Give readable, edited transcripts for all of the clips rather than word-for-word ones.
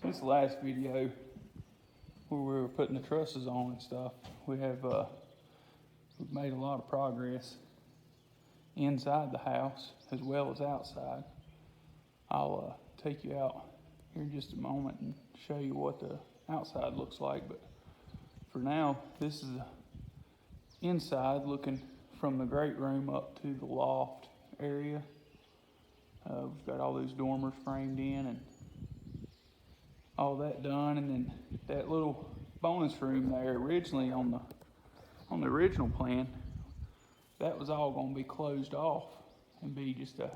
Since the last video where we were putting the trusses on and stuff, we've made a lot of progress inside the house as well as outside. I'll take you out here in just a moment and show you what the outside looks like, but for now, this is the inside looking from the great room up to the loft area. We've got all those dormers framed in and all that done, and then that little bonus room there, originally on the original plan, that was all going to be closed off and be just a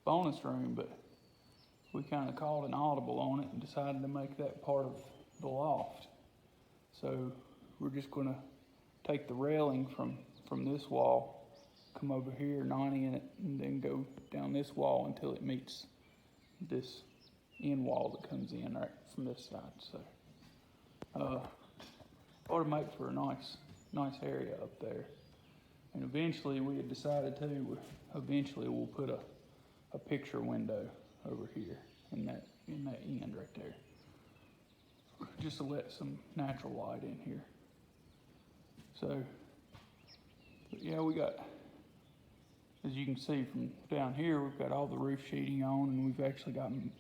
bonus room, but we kind of called an audible on it and decided to make that part of the loft. So we're just going to take the railing from this wall, come over here, 90 in it, and then go down this wall until it meets this end wall that comes in right from this side. So ought to make for a nice area up there. And eventually we had decided we'll put a picture window over here in that end right there, just to let some natural light in here. So yeah, we got, as you can see from down here, we've got all the roof sheeting on, and we've actually gotten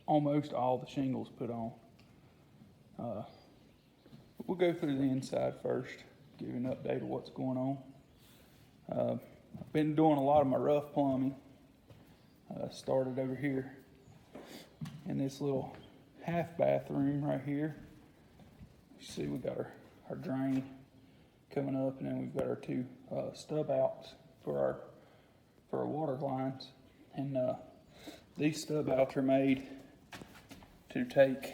almost all the shingles put on. We'll go through the inside first, give you an update of what's going on. I've been doing a lot of my rough plumbing. Started over here in this little half bathroom right here. You see we got our drain coming up, and then we've got our two stub outs for our water lines. And these stub outs are made to take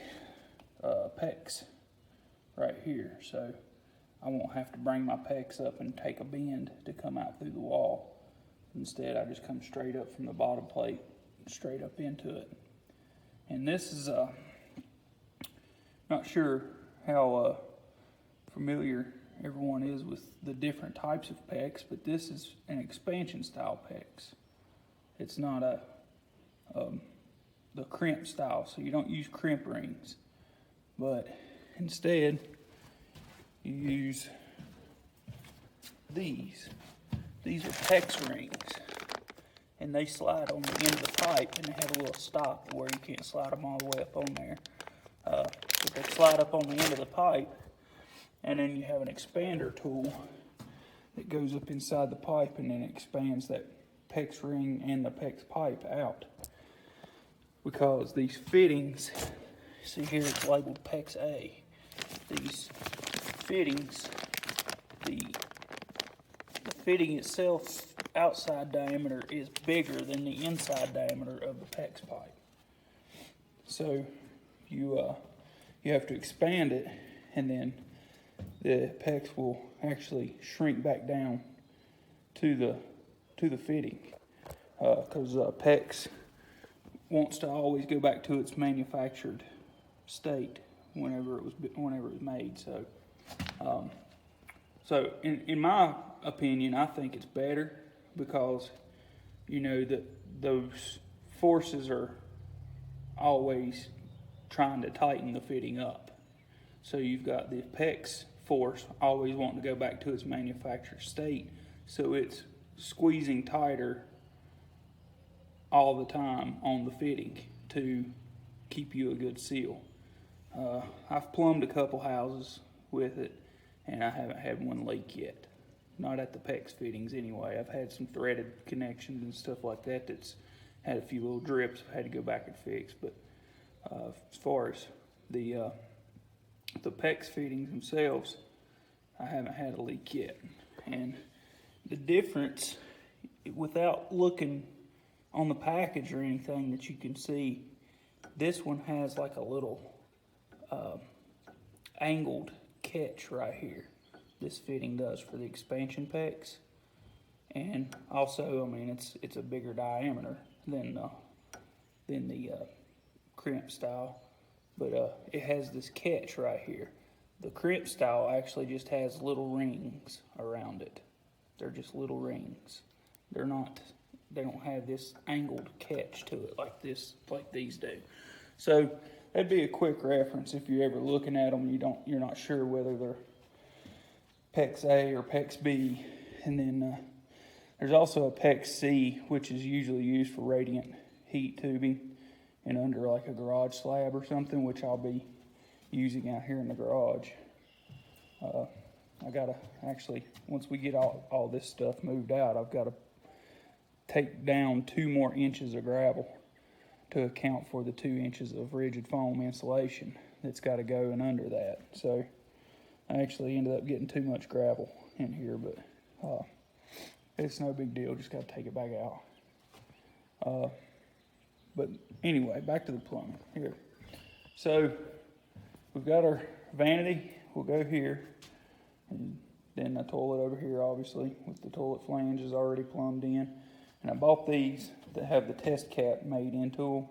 PEX right here, so I won't have to bring my PEX up and take a bend to come out through the wall. Instead, I just come straight up from the bottom plate, straight up into it. And this is not sure how familiar everyone is with the different types of PEX, but this is an expansion style PEX. It's not the crimp style, so you don't use crimp rings, but instead you use these. These are PEX rings, and they slide on the end of the pipe, and they have a little stop where you can't slide them all the way up on there. But they slide up on the end of the pipe, and then you have an expander tool that goes up inside the pipe, and then expands that PEX ring and the PEX pipe out. Because these fittings, see here it's labeled PEX A. These fittings, the fitting itself outside diameter is bigger than the inside diameter of the PEX pipe. So you have to expand it, and then the PEX will actually shrink back down to the fitting, because PEX wants to always go back to its manufactured state whenever it was made. So in my opinion, I think it's better, because you know that those forces are always trying to tighten the fitting up. So you've got the PEX force always wanting to go back to its manufactured state, so it's squeezing tighter all the time on the fitting to keep you a good seal. I've plumbed a couple houses with it, and I haven't had one leak yet. Not at the PEX fittings anyway. I've had some threaded connections and stuff like that that's had a few little drips I had to go back and fix. But as far as the PEX fittings themselves, I haven't had a leak yet. And the difference, without looking on the package or anything that you can see, this one has like a little angled catch right here. This fitting does for the expansion PEX, and also, I mean, it's a bigger diameter than the crimp style, but it has this catch right here. The crimp style actually just has little rings around it. They're just little rings. They don't have this angled catch to it like these do. So that'd be a quick reference if you're ever looking at them. You're not sure whether they're PEX A or PEX B. And then there's also a PEX C, which is usually used for radiant heat tubing and under like a garage slab or something, which I'll be using out here in the garage. I gotta actually, once we get all this stuff moved out, I've got to take down 2 more inches of gravel to account for the 2 inches of rigid foam insulation that's got to go in under that. So I actually ended up getting too much gravel in here, but it's no big deal, just got to take it back out. But anyway, back to the plumbing here. So we've got our vanity, we'll go here, and then the toilet over here, obviously, with the toilet flanges already plumbed in. And I bought these that have the test cap made into them.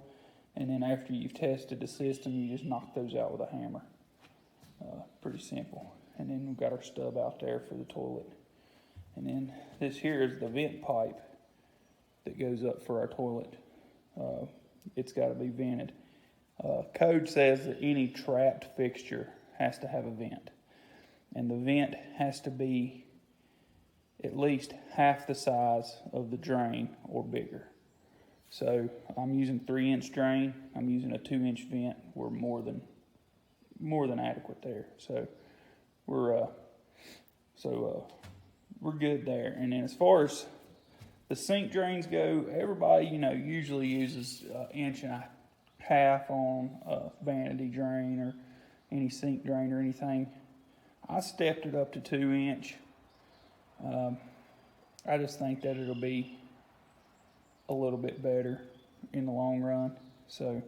And then after you've tested the system, you just knock those out with a hammer. Pretty simple. And then we've got our stub out there for the toilet. And then this here is the vent pipe that goes up for our toilet. It's got to be vented. Code says that any trapped fixture has to have a vent. And the vent has to be at least half the size of the drain or bigger. So I'm using 3-inch drain. I'm using a 2-inch vent. We're more than adequate there. So we're good there. And then as far as the sink drains go, everybody usually uses 1.5 inches on a vanity drain or any sink drain or anything. I stepped it up to 2-inch. I just think that it'll be a little bit better in the long run. So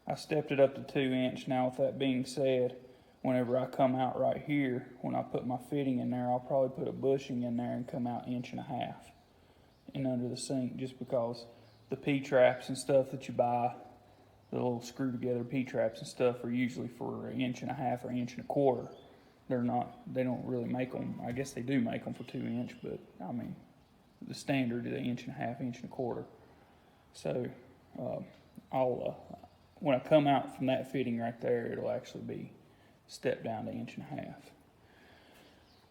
I stepped it up to 2-inch. Now with that being said, whenever I come out right here, when I put my fitting in there, I'll probably put a bushing in there and come out 1.5 inches in under the sink, just because the P-traps and stuff that you buy, the little screw together P-traps and stuff, are usually for 1.5 inches or 1.25 inches. They don't really make them. I guess they do make them for 2-inch, but I mean, the standard is 1.5 inches, 1.25 inches. So when I come out from that fitting right there, it'll actually be stepped down to 1.5 inches.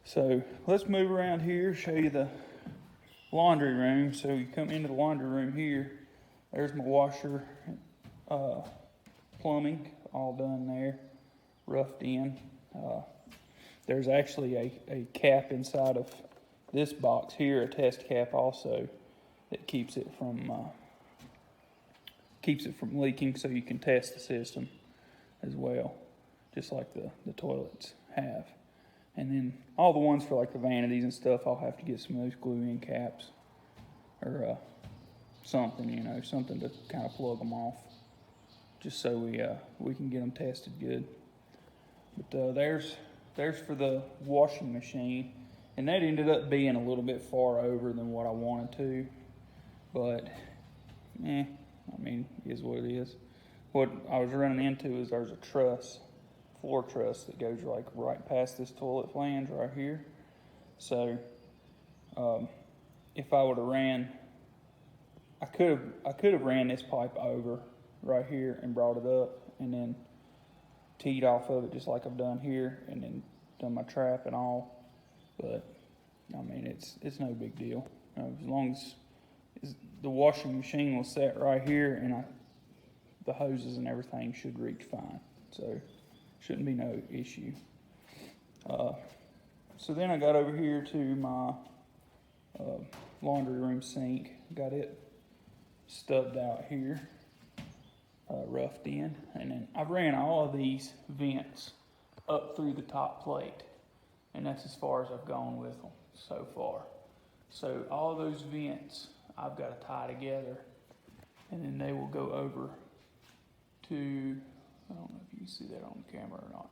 So let's move around here, show you the laundry room. So you come into the laundry room here, there's my washer, plumbing all done there, roughed in. There's actually a cap inside of this box here, a test cap also, that keeps it from leaking, so you can test the system as well, just like the toilets have. And then all the ones for like the vanities and stuff, I'll have to get some of those glue-in caps or something, something to kind of plug them off, just so we can get them tested good. But there's for the washing machine, and that ended up being a little bit far over than what I wanted to, but I mean, it is what it is. What I was running into is there's a truss, floor truss, that goes like right past this toilet flange right here. So if I would have ran, I could have ran this pipe over right here and brought it up and then teed off of it just like I've done here, and then done my trap and all. But I mean, it's no big deal. As long as the washing machine will set right here, and the hoses and everything should reach fine. So shouldn't be no issue. So then I got over here to my laundry room sink. Got it stubbed out here, roughed in, and then I've ran all of these vents up through the top plate, and that's as far as I've gone with them so far. So all those vents I've got to tie together, and then they will go over to, I don't know if you can see that on camera or not.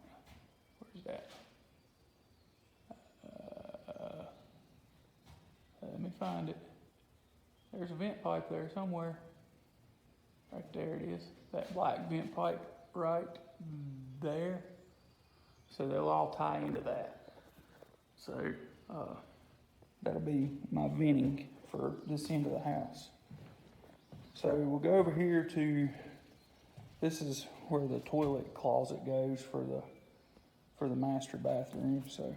Where's that? Let me find it. There's a vent pipe there somewhere. Right there it is. That black vent pipe right there. So they'll all tie into that. So that'll be my venting for this end of the house. So we'll go over here to, this is where the toilet closet goes for the master bathroom. So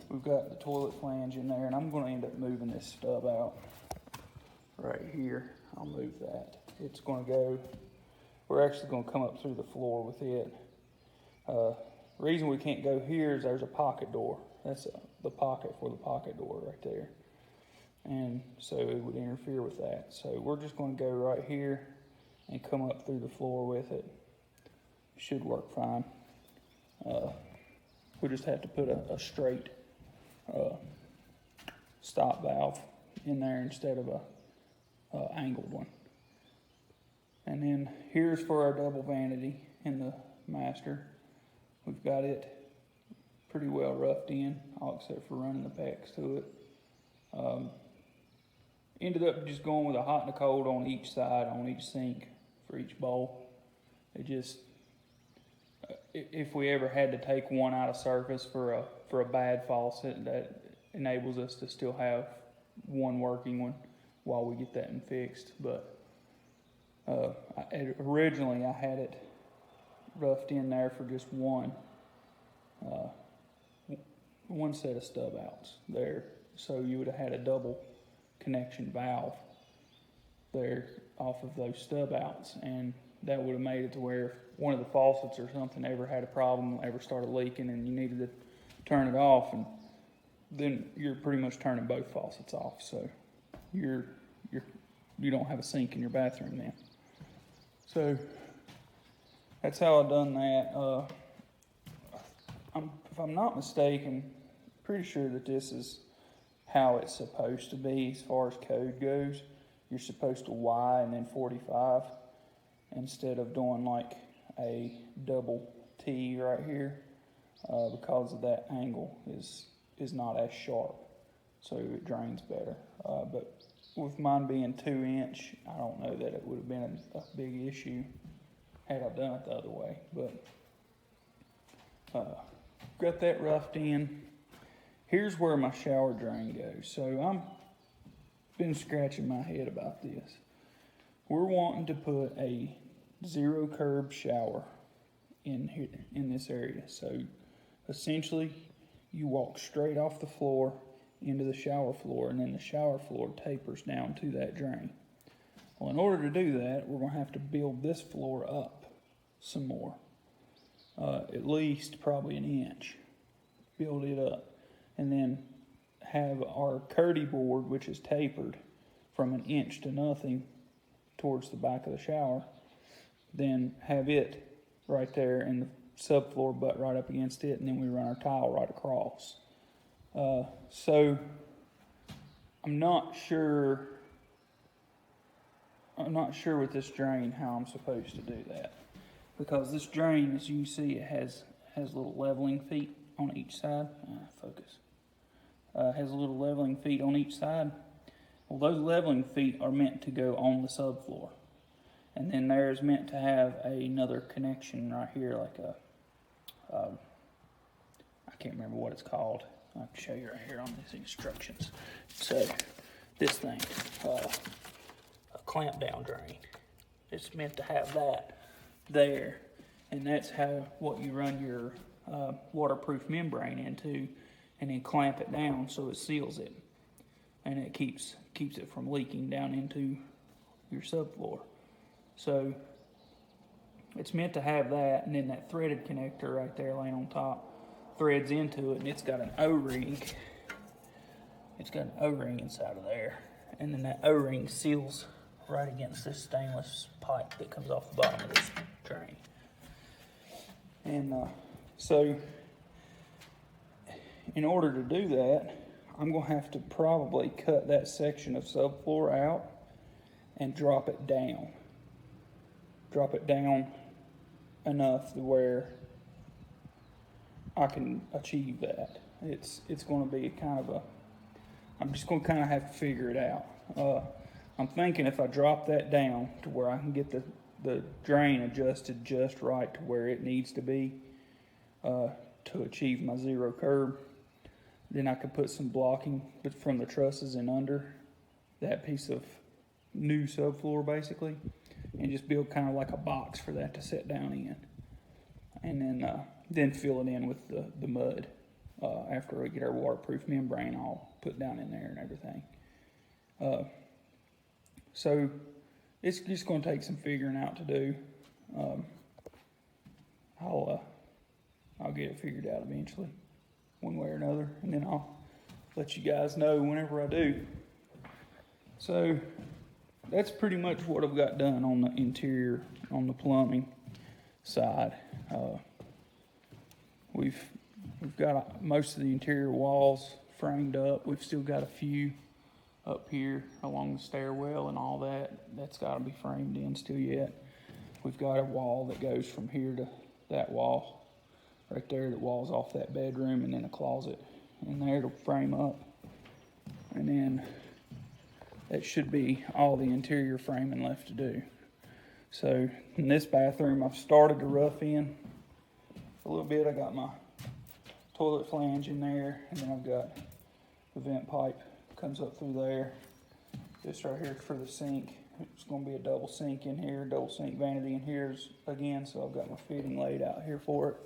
we've got the toilet flange in there, and I'm going to end up moving this stub out right here. I'll move that. It's going to go, we're actually going to come up through the floor with it. Reason we can't go here is there's a pocket door. That's the pocket for the pocket door right there. And so it would interfere with that. So we're just going to go right here and come up through the floor with it. Should work fine. We just have to put a straight stop valve in there instead of a angled one. And then here's for our double vanity in the master. We've got it pretty well roughed in, all except for running the PEX to it. Ended up just going with a hot and a cold on each side, on each sink for each bowl. It just, if we ever had to take one out of service for a bad faucet, that enables us to still have one working one while we get that one fixed. But originally I had it roughed in there for just one set of stub outs there. So you would have had a double connection valve there off of those stub outs, and that would have made it to where if one of the faucets or something ever had a problem, ever started leaking and you needed to turn it off, and then you're pretty much turning both faucets off. So you don't have a sink in your bathroom then. So that's how I done that. If I'm not mistaken, pretty sure that this is how it's supposed to be as far as code goes. You're supposed to Y and then 45 instead of doing like a double T right here, because of that angle is not as sharp, so it drains better. But with mine being 2 inch, I don't know that it would have been a big issue had I done it the other way. But got that roughed in. Here's where my shower drain goes. So I'm been scratching my head about this. We're wanting to put a zero curb shower in here, in this area. So essentially you walk straight off the floor into the shower floor, and then the shower floor tapers down to that drain. Well, in order to do that, we're going to have to build this floor up some more, at least probably an inch. Build it up, and then have our Curdy board, which is tapered from an inch to nothing towards the back of the shower, then have it right there and the subfloor butt right up against it, and then we run our tile right across. So I'm not sure with this drain how I'm supposed to do that, because this drain, as you can see, it has little leveling feet on each side. Has little leveling feet on each side. Well, those leveling feet are meant to go on the subfloor, and then there's meant to have another connection right here, like I can't remember what it's called. I'll show you right here on these instructions. So this thing, a clamp down drain. It's meant to have that there, and that's what you run your waterproof membrane into, and then clamp it down so it seals it, and it keeps it from leaking down into your subfloor. So it's meant to have that, and then that threaded connector right there laying on top threads into it, and it's got an O-ring. It's got an O-ring inside of there, and then that O-ring seals right against this stainless pipe that comes off the bottom of this drain. And so in order to do that, I'm going to have to probably cut that section of subfloor out and drop it down. Drop it down enough to where I can achieve that. It's going to be I'm just going to kind of have to figure it out. I'm thinking if I drop that down to where I can get the drain adjusted just right to where it needs to be to achieve my zero curb, then I could put some blocking from the trusses and under that piece of new subfloor basically, and just build kind of like a box for that to sit down in. And then fill it in with the mud after we get our waterproof membrane all put down in there and everything. So it's just going to take some figuring out to do. I'll get it figured out eventually, one way or another, and then I'll let you guys know whenever I do. So that's pretty much what I've got done on the interior, on the plumbing side. We've got most of the interior walls framed up. We've still got a few up here along the stairwell and all that. That's got to be framed in still yet. We've got a wall that goes from here to that wall right there that walls off that bedroom, and then a closet in there to frame up. And then that should be all the interior framing left to do. So in this bathroom, I've started to rough in a little bit. I got my toilet flange in there, and then I've got the vent pipe comes up through there. This right here for the sink. It's going to be a double sink in here, double sink vanity in here again, so I've got my fitting laid out here for it.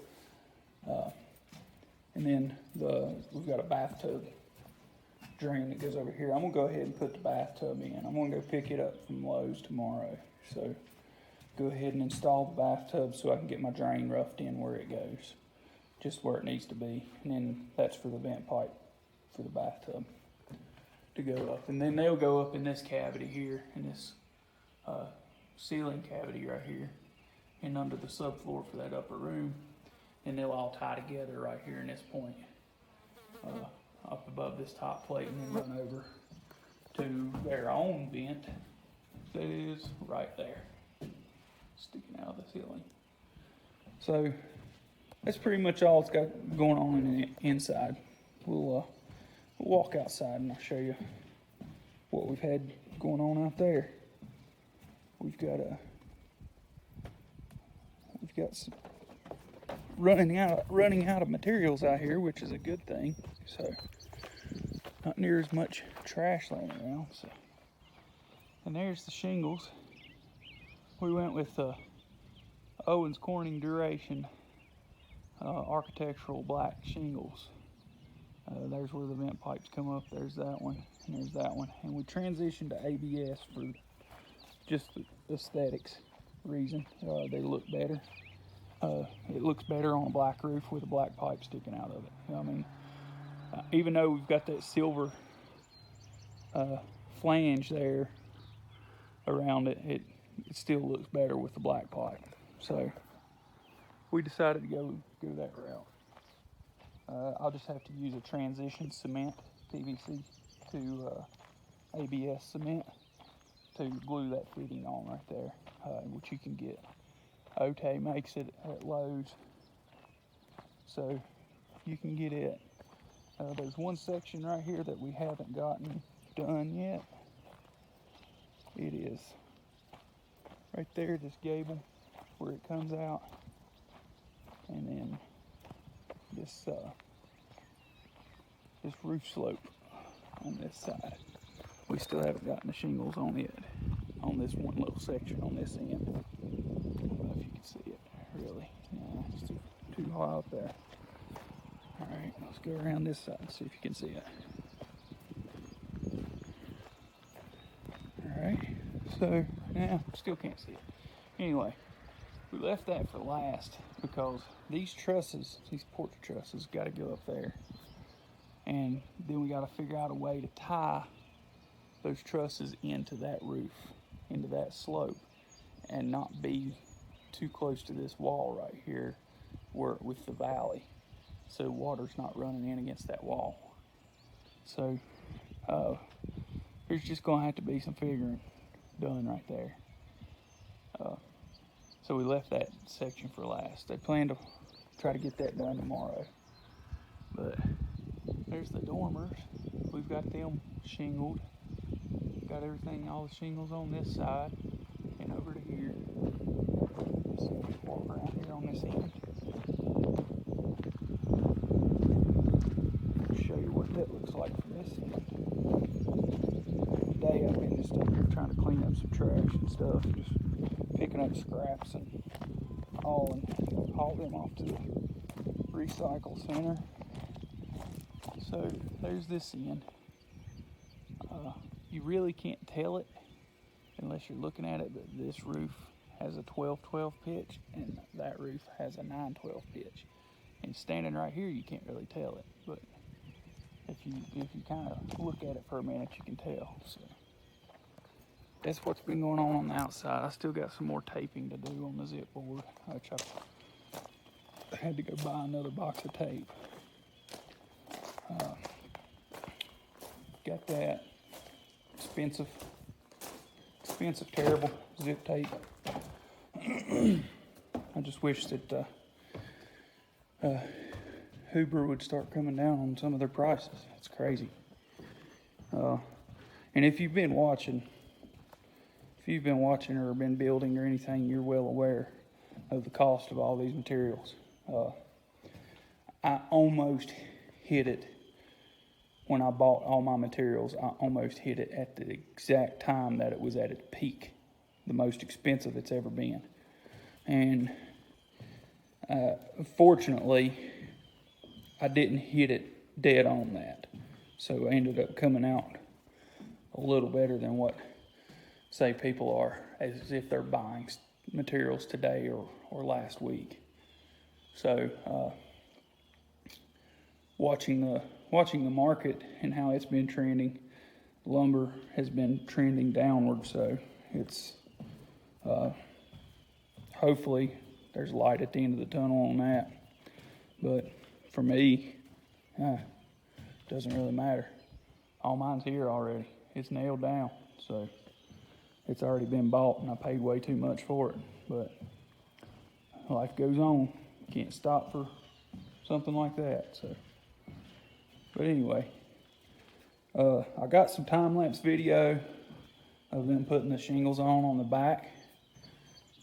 And then we've got a bathtub drain that goes over here. I'm going to go ahead and put the bathtub in. I'm going to go pick it up from Lowe's tomorrow. So go ahead and install the bathtub so I can get my drain roughed in where it goes, just where it needs to be. And then that's for the vent pipe for the bathtub to go up. And then they'll go up in this cavity here, in this ceiling cavity right here, and under the subfloor for that upper room. And they'll all tie together right here in this point, up above this top plate, and then run over to their own vent that is right there, sticking out of the ceiling. So that's pretty much all it's got going on in the inside. We'll walk outside and I'll show you what we've had going on out there. We've got some running out of materials out here, which is a good thing. So not near as much trash laying around. So, and there's the shingles. We went with Owens Corning Duration architectural black shingles. There's where the vent pipes come up. There's that one, and there's that one. And we transitioned to ABS for just the aesthetics reason. They look better. It looks better on a black roof with a black pipe sticking out of it. You know what I mean? Even though we've got that silver flange there around it, it still looks better with the black pipe. So we decided to go that route. I'll just have to use a transition cement, PVC to ABS cement to glue that fitting on right there, which you can get. Otay makes it at Lowe's, so you can get it. There's one section right here that we haven't gotten done yet. It is right there, this gable where it comes out, and then this roof slope on this side. We still haven't gotten the shingles on it, on this one little section on this end. I don't know if you can see it, really. No, it's too high up there. All right, let's go around this side and see if you can see it. All right, so now still can't see it. Anyway, we left that for last because these trusses, these porch trusses, got to go up there. And then we got to figure out a way to tie those trusses into that roof, into that slope, and not be too close to this wall right here where with the valley, so water's not running in against that wall. So there's just gonna have to be some figuring done right there. So we left that section for last. They plan to try to get that done tomorrow. But there's the dormers. We've got them shingled. Got everything, all the shingles on this side and over to here. Let's walk around here on this end. Show you what that looks like from this end. Today I've been just up here trying to clean up some trash and stuff. Just picking up scraps and haul them off to the recycle center. So there's this end. You really can't tell it unless you're looking at it, but this roof has a 12-12 pitch and that roof has a 9-12 pitch. And standing right here, you can't really tell it, but if you kind of look at it for a minute, you can tell. So that's what's been going on the outside. I still got some more taping to do on the zip board, which I had to go buy another box of tape. Got that expensive, terrible zip tape. I just wish that Huber would start coming down on some of their prices. It's crazy. And if you've been watching or been building or anything, you're well aware of the cost of all these materials. I almost hit it when I bought all my materials. I almost hit it at the exact time that it was at its peak, the most expensive it's ever been. And fortunately, I didn't hit it dead on that. So I ended up coming out a little better than what, say, people are, as if they're buying materials today or last week. So watching the market and how it's been trending, lumber has been trending downward. So it's hopefully there's light at the end of the tunnel on that. But for me, it doesn't really matter. All mine's here already. It's nailed down. So it's already been bought and I paid way too much for it. But life goes on. Can't stop for something like that. So, but anyway, I got some time-lapse video of them putting the shingles on the back.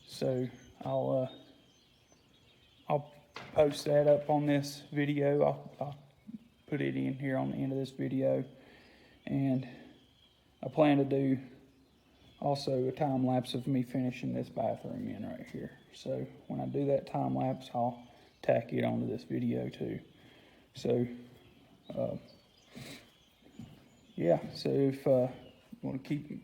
So I'll post that up on this video. I'll put it in here on the end of this video. And I plan to do also a time lapse of me finishing this bathroom in right here. So when I do that time lapse, I'll tack it onto this video too. So yeah, so if you want to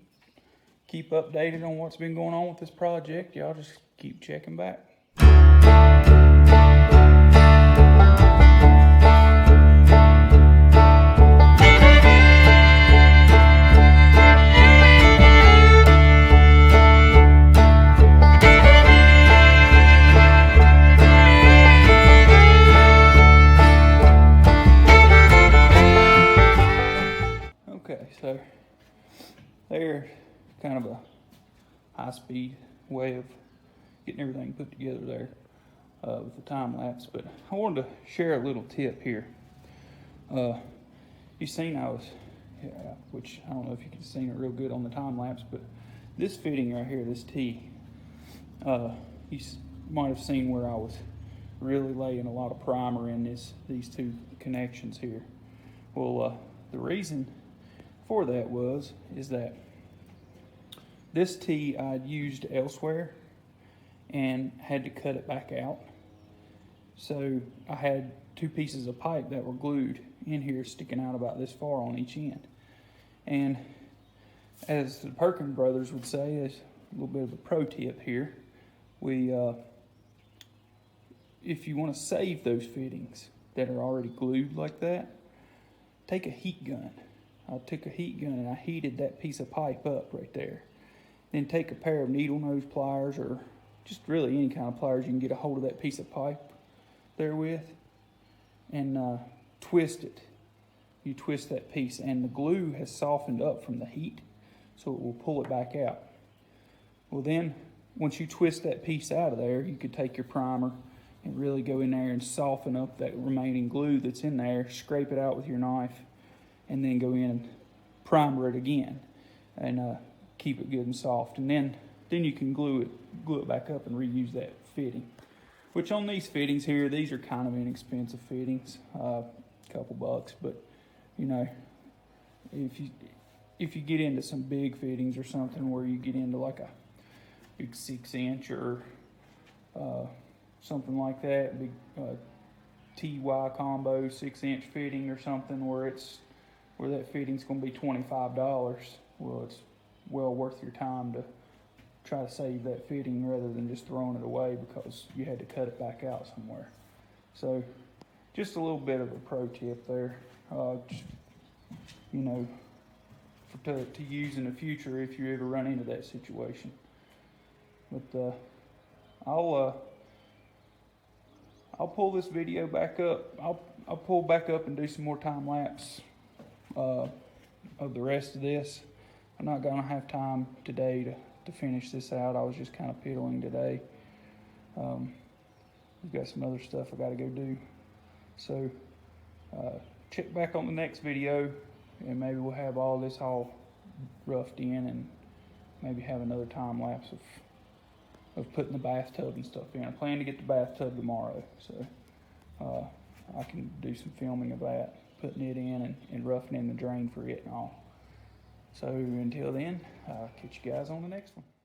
keep updated on what's been going on with this project, y'all just keep checking back. Okay, so there's kind of a high-speed way of getting everything put together there with the time lapse. But I wanted to share a little tip here. You seen which I don't know if you can see it real good on the time lapse, but this fitting right here, this T, you might have seen where I was really laying a lot of primer in these two connections here. Well, the reason for that is that this T I'd used elsewhere and had to cut it back out. So I had two pieces of pipe that were glued in here, sticking out about this far on each end. And as the Perkins brothers would say, as a little bit of a pro tip here, if you want to save those fittings that are already glued like that, take a heat gun. I took a heat gun and I heated that piece of pipe up right there. Then take a pair of needle nose pliers, or just really any kind of pliers you can get a hold of that piece of pipe there with, and twist it. You twist that piece and the glue has softened up from the heat, so it will pull it back out. Well then, once you twist that piece out of there, you could take your primer and really go in there and soften up that remaining glue that's in there, scrape it out with your knife, and then go in and primer it again and keep it good and soft. And then you can glue it back up and reuse that fitting. Which on these fittings here, these are kind of inexpensive fittings, a couple bucks, but you know, if you get into some big fittings or something where you get into like big 6-inch or something like that, big TY combo 6-inch fitting or something where that fitting's going to be $25. Well, it's well worth your time to try to save that fitting rather than just throwing it away because you had to cut it back out somewhere. So just a little bit of a pro tip there, just, you know, to use in the future if you ever run into that situation. But I'll pull this video back up. I'll pull back up and do some more time lapse of the rest of this. I'm not gonna have time today to finish this out. I was just kind of piddling today. We've got some other stuff I gotta go do. So check back on the next video and maybe we'll have all this all roughed in and maybe have another time lapse of putting the bathtub and stuff in. I plan to get the bathtub tomorrow, so I can do some filming of that, putting it in and roughing in the drain for it and all. So until then, I'll catch you guys on the next one.